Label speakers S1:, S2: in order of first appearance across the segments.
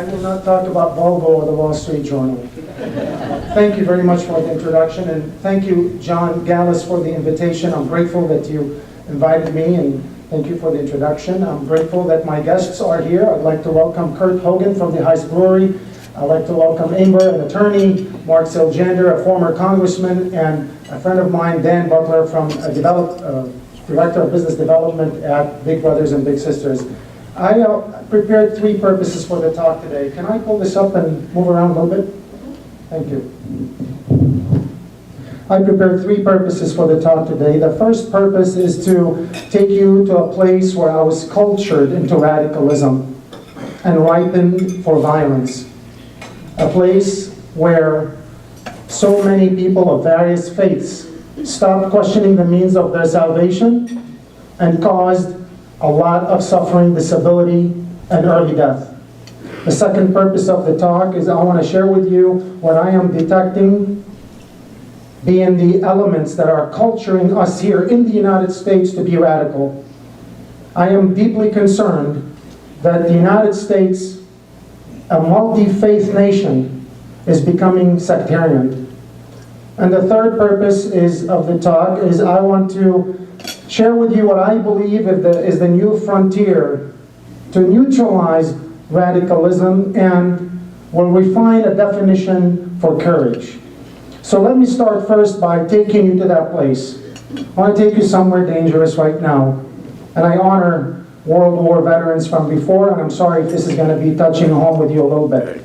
S1: I will not talk about Volvo or the Wall Street Journal. Thank you very much for the introduction, and thank you, John Gallus, for the invitation. I'm grateful that you invited me, and thank you for the introduction. I'm grateful that my guests are here. I'd like to welcome Kurt Hogan from the Heist Brewery. I'd like to welcome Amber, an attorney, Mark Siljander, a former congressman, and a friend of mine, Dan Butler, from Director of Business Development at Big Brothers and Big Sisters. I prepared 3 purposes for the talk today. Can I pull this up and move around a little bit? Thank you. I prepared 3 purposes for the talk today. The first purpose is to take you to a place where I was cultured into radicalism and ripened for violence. A place where so many people of various faiths stopped questioning the means of their salvation and caused a lot of suffering, disability, and early death. The second purpose of the talk is I want to share with you what I am detecting being the elements that are culturing us here in the United States to be radical. I am deeply concerned that the United States, a multi-faith nation, is becoming sectarian. And the third purpose of the talk is I want to share with you what I believe is the new frontier to neutralize radicalism and will refine a definition for courage. So let me start first by taking you to that place. I want to take you somewhere dangerous right now. And I honor World War veterans from before, and I'm sorry if this is going to be touching home with you a little bit.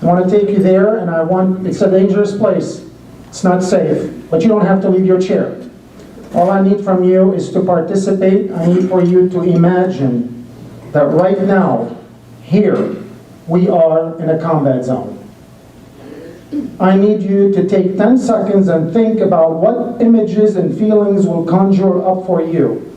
S1: I want to take you there, and it's a dangerous place. It's not safe, but you don't have to leave your chair. All I need from you is to participate. I need for you to imagine that right now, here, we are in a combat zone. I need you to take 10 seconds and think about what images and feelings will conjure up for you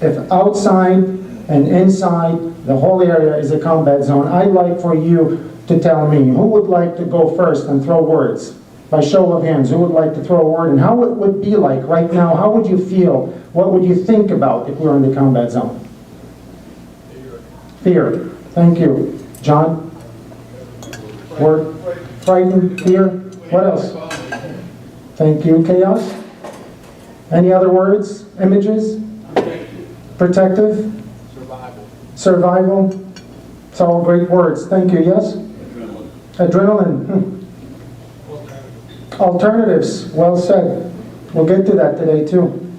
S1: if outside and inside the whole area is a combat zone. I'd like for you to tell me who would like to go first and throw words. By show of hands, who would like to throw a word and how it would be like right now? How would you feel? What would you think about if we were in the combat zone? Fear. Thank you. John? Word? Frightened? Fear? What else? Thank you. Chaos? Any other words? Images? Protective? Survival? It's all great words. Thank you. Yes? Adrenaline. Alternatives, well said. We'll get to that today too.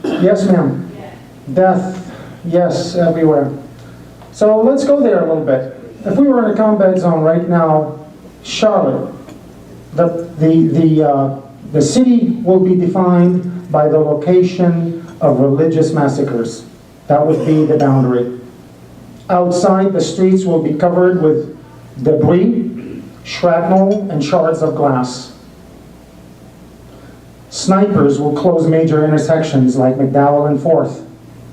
S1: Yes, ma'am. Death, yes, everywhere. So let's go there a little bit. If we were in a combat zone right now, Charlotte, the city will be defined by the location of religious massacres. That would be the boundary. Outside, the streets will be covered with debris, shrapnel, and shards of glass. Snipers will close major intersections like McDowell and 4th.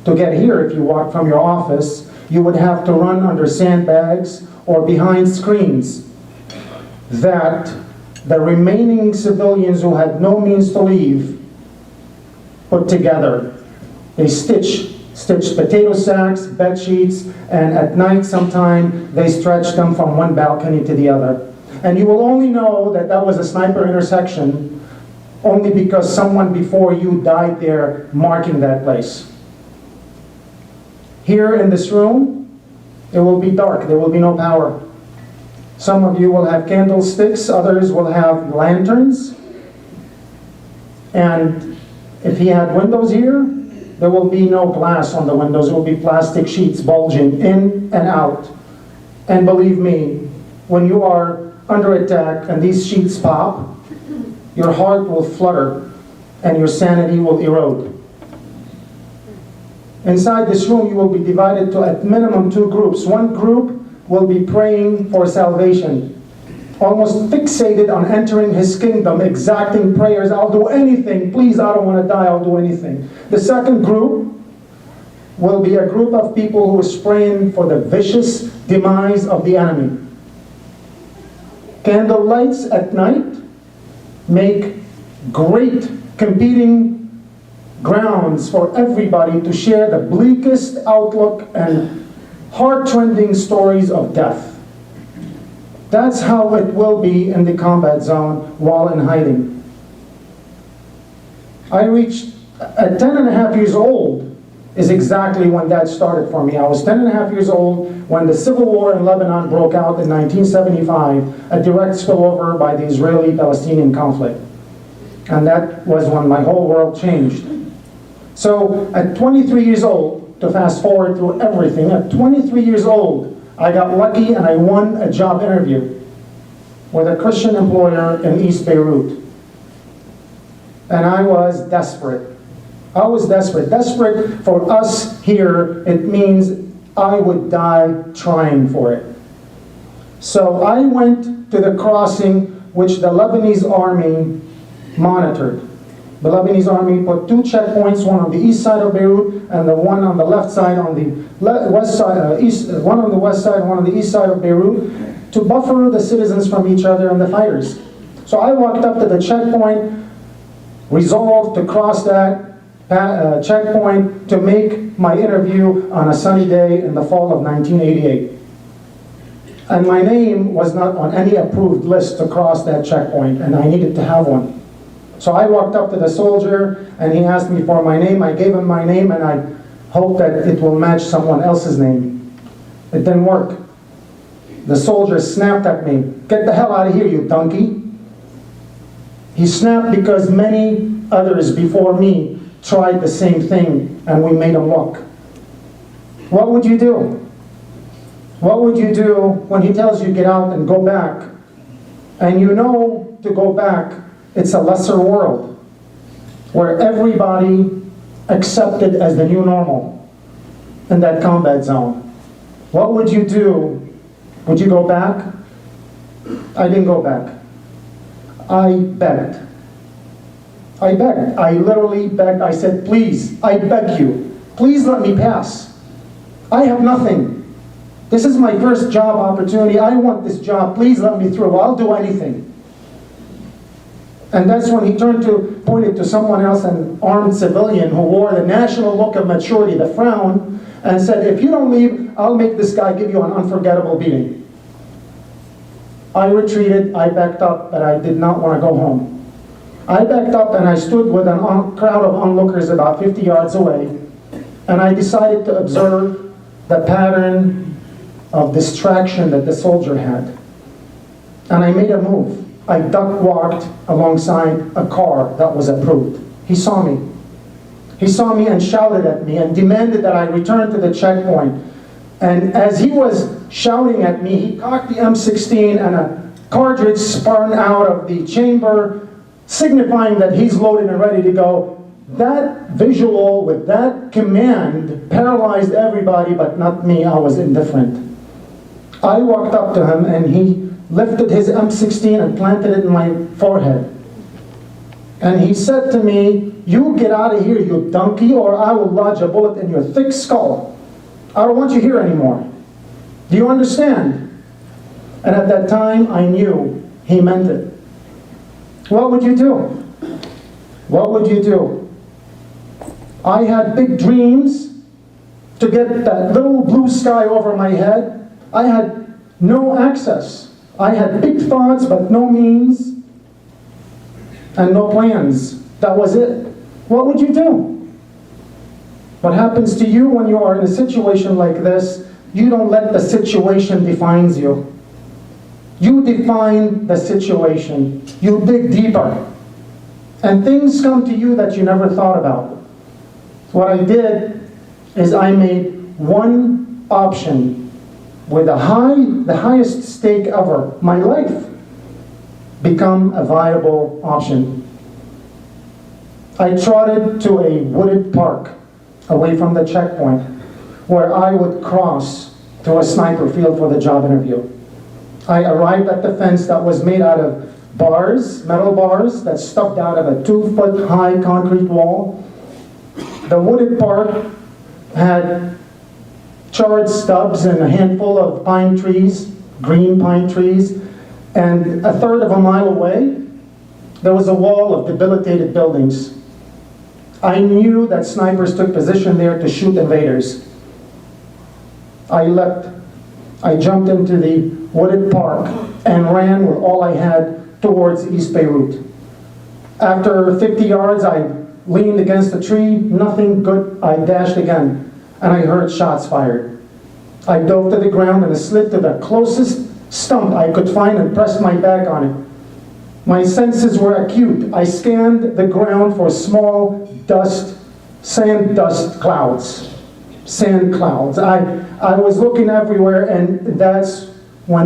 S1: To get here, if you walk from your office, you would have to run under sandbags or behind screens that the remaining civilians who had no means to leave put together. They stitched potato sacks, bed sheets, and at night sometime they stretched them from one balcony to the other. And you will only know that that was a sniper intersection only because someone before you died there marking that place. Here in this room, it will be dark. There will be no power. Some of you will have candlesticks. Others will have lanterns. And if he had windows here, there will be no glass on the windows. It will be plastic sheets bulging in and out. And believe me, when you are under attack and these sheets pop, your heart will flutter and your sanity will erode. Inside this room, you will be divided to at minimum 2 groups. One group will be praying for salvation, almost fixated on entering his kingdom, exacting prayers. I'll do anything. Please, I don't want to die. I'll do anything. The second group will be a group of people who is praying for the vicious demise of the enemy. Candle lights at night make great competing grounds for everybody to share the bleakest outlook and heart-rending stories of death. That's how it will be in the combat zone while in hiding. I reached, at 10 and a half years old, is exactly when that started for me. I was 10 and a half years old when the civil war in Lebanon broke out in 1975, a direct spillover by the Israeli-Palestinian conflict. And that was when my whole world changed. So at 23 years old, to fast forward through everything, at 23 years old, I got lucky and I won a job interview with a Christian employer in East Beirut. And I was desperate. I was desperate. Desperate for us here, it means I would die trying for it. So I went to the crossing which the Lebanese army monitored. The Lebanese army put 2 checkpoints, one on the east side of Beirut and the one on the left side on the west side, one on the west side and one on the east side of Beirut, to buffer the citizens from each other and the fighters. So I walked up to the checkpoint, resolved to cross that checkpoint to make my interview on a sunny day in the fall of 1988. And my name was not on any approved list to cross that checkpoint, and I needed to have one. So I walked up to the soldier, and he asked me for my name. I gave him my name, and I hoped that it will match someone else's name. It didn't work. The soldier snapped at me, "Get the hell out of here, you donkey." He snapped because many others before me tried the same thing, and we made him look. What would you do? What would you do when he tells you get out and go back? And you know to go back, it's a lesser world where everybody accepted as the new normal in that combat zone. What would you do? Would you go back? I didn't go back. I begged. I begged. I literally begged. I said, please, I beg you, please let me pass. I have nothing. This is my first job opportunity. I want this job. Please let me through. I'll do anything. And that's when he pointed to someone else, an armed civilian who wore the national look of maturity, the frown, and said, if you don't leave, I'll make this guy give you an unforgettable beating. I retreated, I backed up, but I did not want to go home. I backed up and I stood with a crowd of onlookers about 50 yards away, and I decided to observe the pattern of distraction that the soldier had. And I made a move. I duck walked alongside a car that was approved. He saw me. He saw me and shouted at me and demanded that I return to the checkpoint. And as he was shouting at me, he cocked the M16 and a cartridge spun out of the chamber, signifying that he's loaded and ready to go. That visual with that command paralyzed everybody but not me. I was indifferent. I walked up to him and he lifted his M16 and planted it in my forehead. And he said to me, you get out of here, you donkey, or I will lodge a bullet in your thick skull. I don't want you here anymore. Do you understand? And at that time, I knew he meant it. What would you do? What would you do? I had big dreams to get that little blue sky over my head. I had no access. I had big thoughts, but no means and no plans. That was it. What would you do? What happens to you when you are in a situation like this, you don't let the situation define you. You define the situation. You dig deeper. And things come to you that you never thought about. What I did is I made one option with the highest stake ever, my life, become a viable option. I trotted to a wooded park away from the checkpoint where I would cross to a sniper field for the job interview. I arrived at the fence that was made out of bars, metal bars, that stuck out of a 2-foot high concrete wall. The wooded park had charred stubs and a handful of pine trees, green pine trees, and a third of a mile away, there was a wall of debilitated buildings. I knew that snipers took position there to shoot invaders. I leapt. I jumped into the wooded park and ran with all I had towards East Beirut. After 50 yards, I leaned against a tree. Nothing good. I dashed again, and I heard shots fired. I dove to the ground and slid to the closest stump I could find and pressed my back on it. My senses were acute. I scanned the ground for small dust, sand dust clouds. Sand clouds. I was looking everywhere, and that's when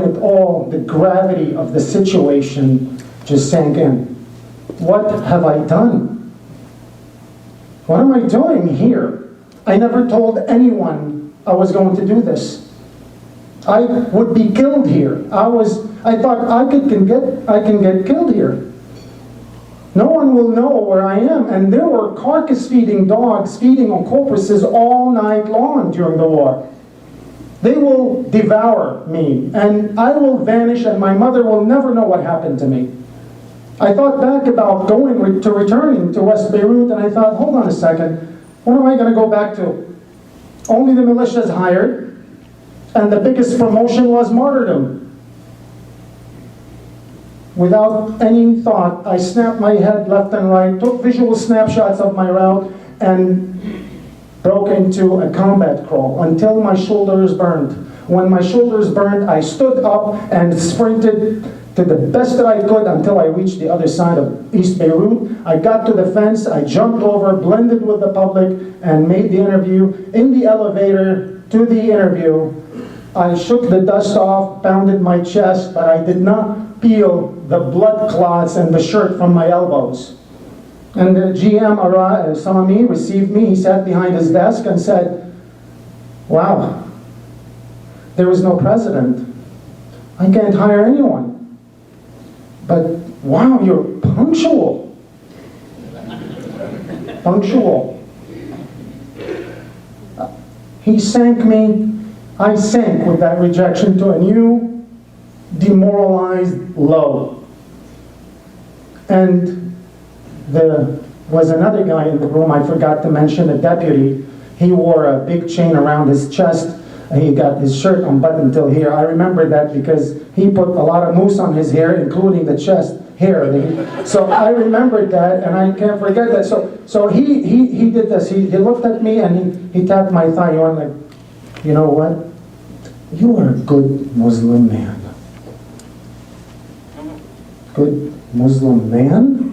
S1: the gravity of the situation just sank in. What have I done? What am I doing here? I never told anyone I was going to do this. I would be killed here. I thought I can get killed here. No one will know where I am. And there were carcass-feeding dogs feeding on corpses all night long during the war. They will devour me, and I will vanish, and my mother will never know what happened to me. I thought back about returning to West Beirut, and I thought, hold on a second, what am I going to go back to? Only the militia's hired, and the biggest promotion was martyrdom. Without any thought, I snapped my head left and right, took visual snapshots of my route, and broke into a combat crawl until my shoulders burned. When my shoulders burned, I stood up and sprinted to the best that I could until I reached the other side of East Beirut. I got to the fence, I jumped over, blended with the public, and made the interview. In the elevator to the interview, I shook the dust off, pounded my chest, but I did not peel the blood clots and the shirt from my elbows. And the GM saw me, received me. He sat behind his desk and said, wow, there is no president. I can't hire anyone. But wow, you're punctual. Punctual. He sank me. I sank with that rejection to a new, demoralized low. And there was another guy in the room, I forgot to mention, a deputy. He wore a big chain around his chest. He got his shirt unbuttoned till here. I remember that because he put a lot of mousse on his hair, including the chest hair. So I remembered that, and I can't forget that. So he did this. He looked at me and he tapped my thigh. He went like, you know what? You are a good Muslim man. Good Muslim man?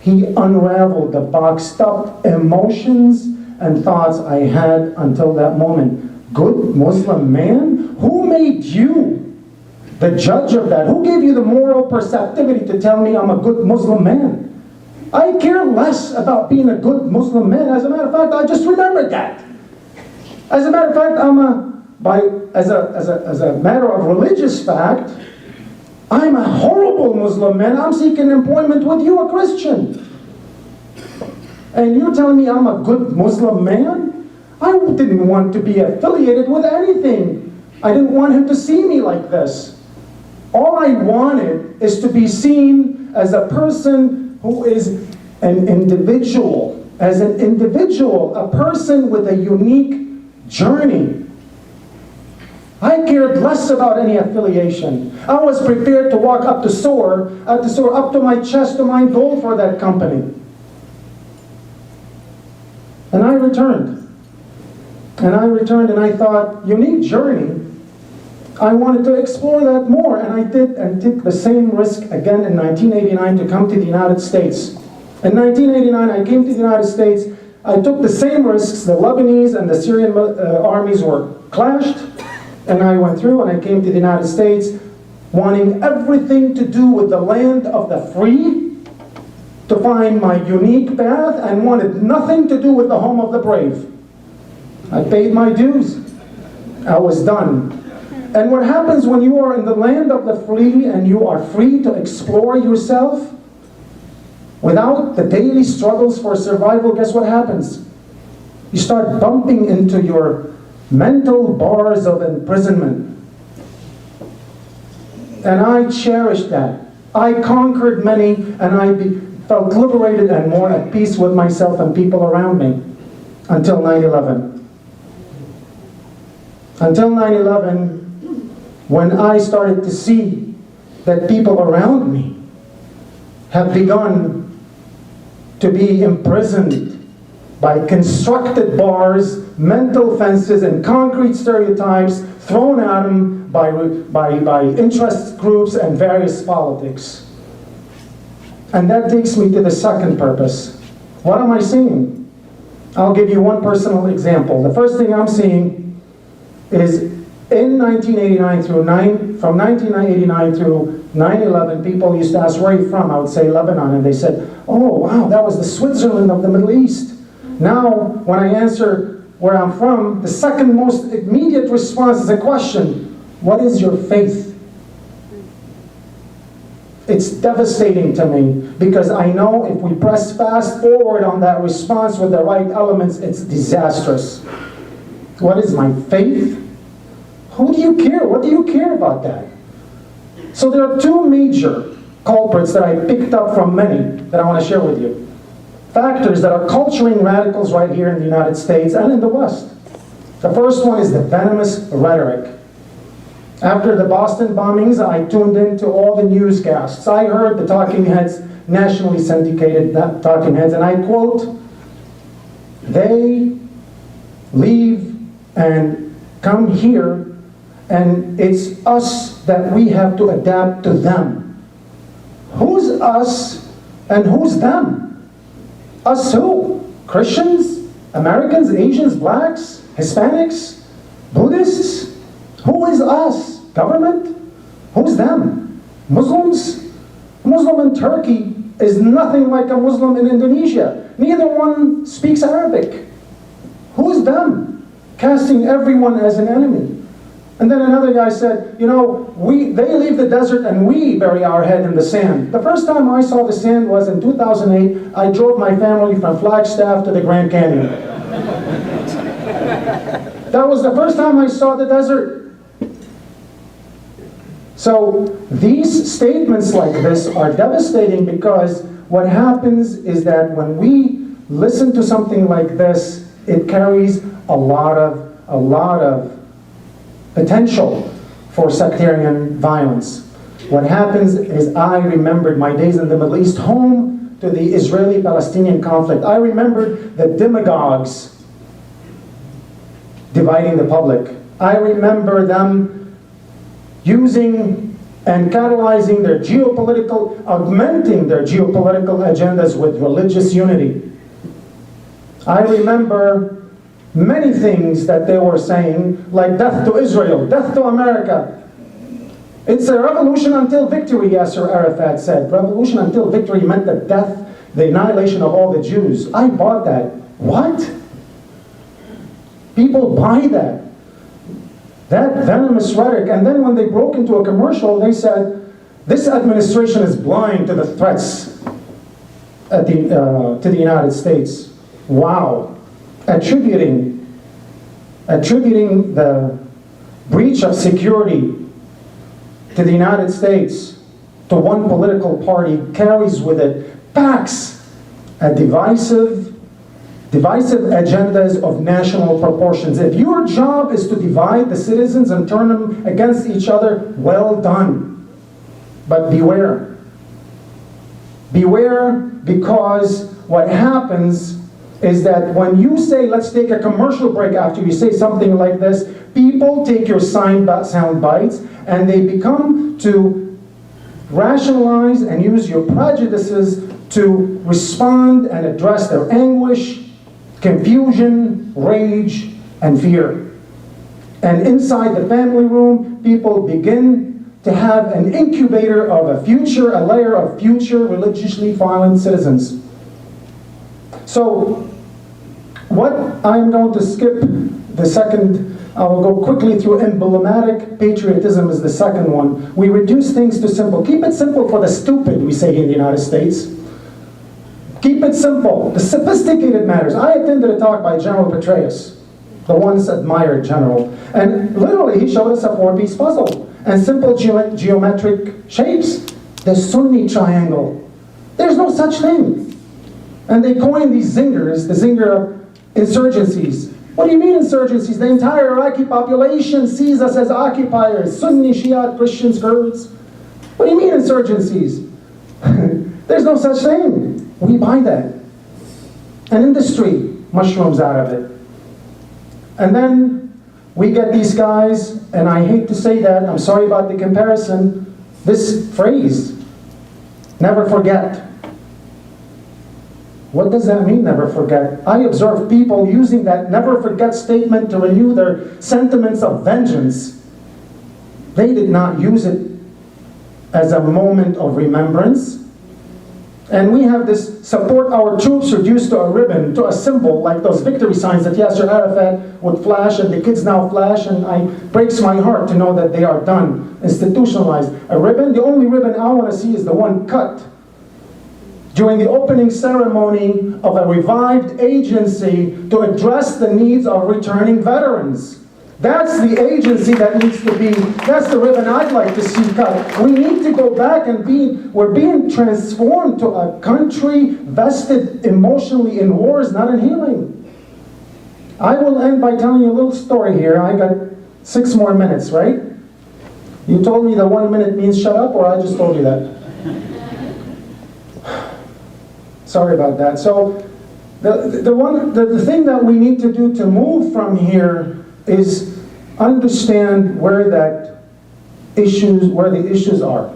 S1: He unraveled the boxed up emotions and thoughts I had until that moment. Good Muslim man? Who made you the judge of that? Who gave you the moral perceptivity to tell me I'm a good Muslim man? I care less about being a good Muslim man. As a matter of fact, I just remembered that. As a matter of fact, as a matter of religious fact, I'm a horrible Muslim man. I'm seeking employment with you, a Christian. And you're telling me I'm a good Muslim man? I didn't want to be affiliated with anything. I didn't want him to see me like this. All I wanted is to be seen as a person who is an individual. As an individual, a person with a unique journey. I cared less about any affiliation. I was prepared to walk up to my chest to mine gold for that company. And I returned. And I thought, unique journey. I wanted to explore that more, and I did, and took the same risk again in 1989 to come to the United States. In 1989, I came to the United States. I took the same risks. The Lebanese and the Syrian armies were clashed. And I went through and I came to the United States wanting everything to do with the land of the free, to find my unique path, and wanted nothing to do with the home of the brave. I paid my dues. I was done. And what happens when you are in the land of the free and you are free to explore yourself without the daily struggles for survival, guess what happens? You start bumping into your mental bars of imprisonment. And I cherished that. I conquered many, and I felt liberated and more at peace with myself and people around me until 9/11. Until 9/11, when I started to see that people around me have begun to be imprisoned by constructed bars, mental fences, and concrete stereotypes thrown at them by interest groups and various politics. And that takes me to the second purpose. What am I seeing? I'll give you one personal example. The first thing I'm seeing is in 1989 from 1989 through 9/11, people used to ask, where are you from? I would say Lebanon, and they said, oh wow, that was the Switzerland of the Middle East. Now, when I answer where I'm from, the second most immediate response is a question: what is your faith? It's devastating to me, because I know if we press fast forward on that response with the right elements, it's disastrous. What is my faith? Who do you care? What do you care about that? So there are two major culprits that I picked up from many that I want to share with you. Factors that are culturing radicals right here in the United States and in the West. The first one is the venomous rhetoric. After the Boston bombings, I tuned into all the newscasts. I heard the talking heads, nationally syndicated talking heads, and I quote, they leave and come here, and it's us that we have to adapt to them. Who's us and who's them? Us who? Christians? Americans? Asians? Blacks? Hispanics? Buddhists? Who is us? Government? Who's them? Muslims? A Muslim in Turkey is nothing like a Muslim in Indonesia. Neither one speaks Arabic. Who is them? Casting everyone as an enemy. And then another guy said, you know, they leave the desert and we bury our head in the sand. The first time I saw the sand was in 2008. I drove my family from Flagstaff to the Grand Canyon. That was the first time I saw the desert. So these statements like this are devastating, because what happens is that when we listen to something like this, it carries a lot of potential for sectarian violence. What happens is, I remembered my days in the Middle East, home to the Israeli-Palestinian conflict. I remembered the demagogues dividing the public. I remember them using and catalyzing their augmenting their geopolitical agendas with religious unity. I remember many things that they were saying, like death to Israel, death to America. It's a revolution until victory, Yasser Arafat said. Revolution until victory meant the death, the annihilation of all the Jews. I bought that. What? People buy that. That venomous rhetoric. And then when they broke into a commercial, they said, this administration is blind to the threats to the United States. Wow. Attributing the breach of security to the United States to one political party carries with it, packs a divisive agendas of national proportions. If your job is to divide the citizens and turn them against each other, well done. But beware. Beware, because what happens is that when you say, let's take a commercial break after you say something like this, people take your sound bites and they become to rationalize and use your prejudices to respond and address their anguish, confusion, rage, and fear. And inside the family room, people begin to have an incubator of a layer of future religiously violent citizens. So, what I'm going to skip the second, I will go quickly through emblematic patriotism is the second one. We reduce things to simple. Keep it simple for the stupid, we say in the United States. Keep it simple. The sophisticated matters. I attended a talk by General Petraeus, the once admired general. And literally he showed us a 4-piece puzzle and simple geometric shapes. The Sunni triangle. There's no such thing. And they coined these zingers, the zinger of insurgencies. What do you mean insurgencies? The entire Iraqi population sees us as occupiers, Sunni, Shia, Christians, Kurds. What do you mean insurgencies? There's no such thing. We buy that. An industry mushrooms out of it. And then we get these guys, and I hate to say that, I'm sorry about the comparison, this phrase, never forget. What does that mean, never forget? I observe people using that never forget statement to renew their sentiments of vengeance. They did not use it as a moment of remembrance. And we have this support our troops reduced to a ribbon, to a symbol, like those victory signs that Yasser Arafat would flash, and the kids now flash, and it breaks my heart to know that they are done, institutionalized. A ribbon, the only ribbon I want to see is the one cut during the opening ceremony of a revived agency to address the needs of returning veterans. That's the agency that needs to be, that's the ribbon I'd like to see cut. We need to go back and we're being transformed to a country vested emotionally in wars, not in healing. I will end by telling you a little story here. I got 6 more minutes, right? You told me that 1 minute means shut up, or I just told you that? Sorry about that. So the thing that we need to do to move from here is understand where the issues are.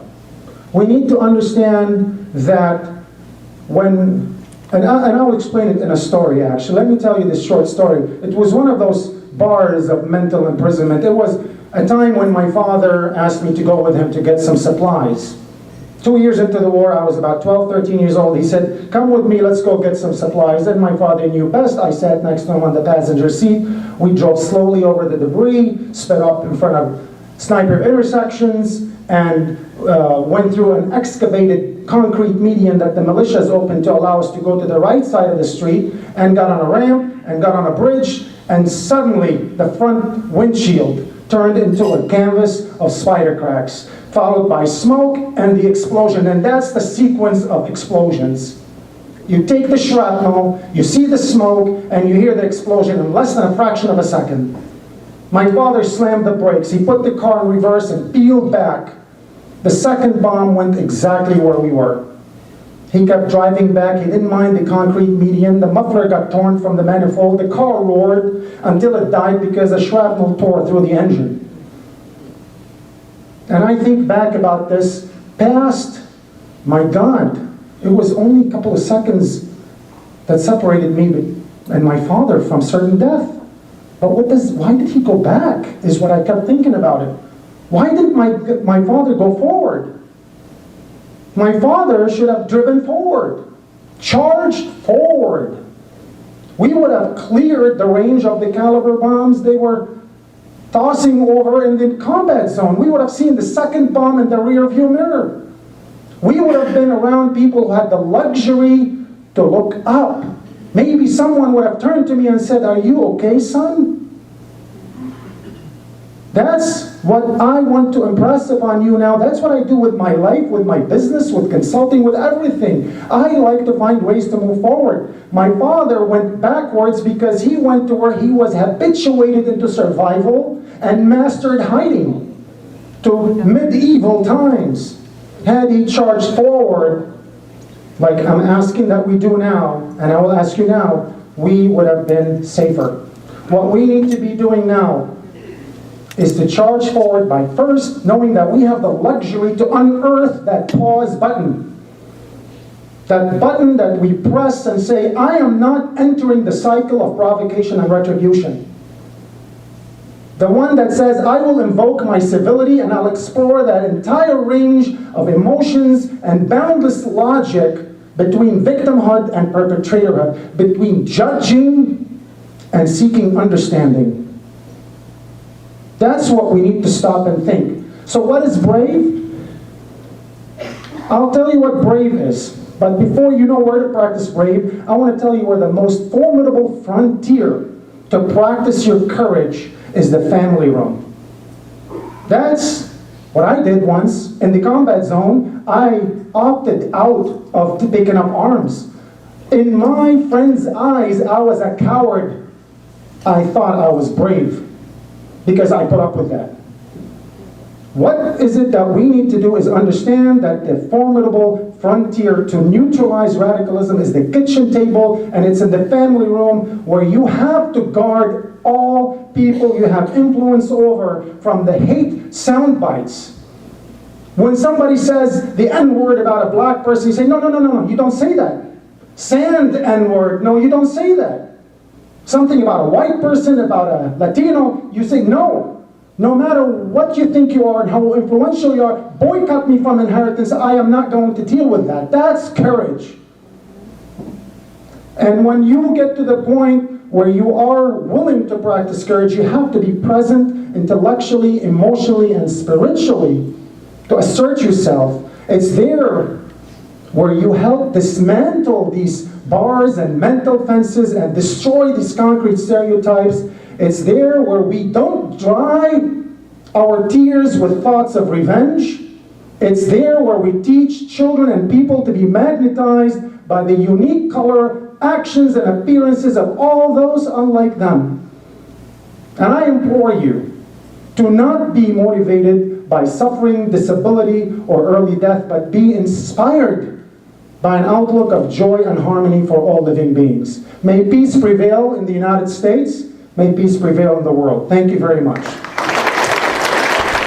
S1: We need to understand that when, and I'll explain it in a story actually. Let me tell you this short story. It was one of those bars of mental imprisonment. It was a time when my father asked me to go with him to get some supplies. 2 years into the war, I was about 12, 13 years old. He said, come with me, let's go get some supplies. And my father knew best. I sat next to him on the passenger seat. We drove slowly over the debris, sped up in front of sniper intersections, and went through an excavated concrete median that the militias opened to allow us to go to the right side of the street, and got on a ramp, and got on a bridge, and suddenly the front windshield turned into a canvas of spider cracks, followed by smoke and the explosion. And that's the sequence of explosions. You take the shrapnel, you see the smoke, and you hear the explosion in less than a fraction of a second. My father slammed the brakes. He put the car in reverse and peeled back. The second bomb went exactly where we were. He kept driving back. He didn't mind the concrete median. The muffler got torn from the manifold. The car roared until it died because the shrapnel tore through the engine. And I think back about this past, my God, it was only a couple of seconds that separated me and my father from certain death. But why did he go back, is what I kept thinking about it. Why didn't my father go forward? My father should have driven forward, charged forward. We would have cleared the range of the caliber bombs they were tossing over in the combat zone. We would have seen the second bomb in the rear view mirror. We would have been around people who had the luxury to look up. Maybe someone would have turned to me and said, "Are you okay, son?" That's what I want to impress upon you now. That's what I do with my life, with my business, with consulting, with everything. I like to find ways to move forward. My father went backwards because he went to where he was habituated into survival and mastered hiding to medieval times. Had he charged forward, like I'm asking that we do now, and I will ask you now, we would have been safer. What we need to be doing now is to charge forward by first knowing that we have the luxury to unearth that pause button. That button that we press and say, I am not entering the cycle of provocation and retribution. The one that says, I will invoke my civility and I'll explore that entire range of emotions and boundless logic between victimhood and perpetratorhood, between judging and seeking understanding. That's what we need to stop and think. So what is brave? I'll tell you what brave is. But before you know where to practice brave, I want to tell you where the most formidable frontier to practice your courage is the family room. That's what I did once in the combat zone. I opted out of picking up arms. In my friend's eyes, I was a coward. I thought I was brave because I put up with that. What is it that we need to do is understand that the formidable frontier to neutralize radicalism is the kitchen table, and it's in the family room, where you have to guard all people you have influence over from the hate sound bites. When somebody says the N-word about a black person, you say, no, no, no, no, no, you don't say that. Sand N-word, no, you don't say that. Something about a white person, about a Latino, you say no. No matter what you think you are and how influential you are, boycott me from inheritance, I am not going to deal with that. That's courage. And when you get to the point where you are willing to practice courage, you have to be present intellectually, emotionally, and spiritually to assert yourself. It's there where you help dismantle these bars and mental fences and destroy these concrete stereotypes. It's there where we don't dry our tears with thoughts of revenge. It's there where we teach children and people to be magnetized by the unique color, actions, and appearances of all those unlike them. And I implore you to not be motivated by suffering, disability, or early death, but be inspired by an outlook of joy and harmony for all living beings. May peace prevail in the United States. May peace prevail in the world. Thank you very much.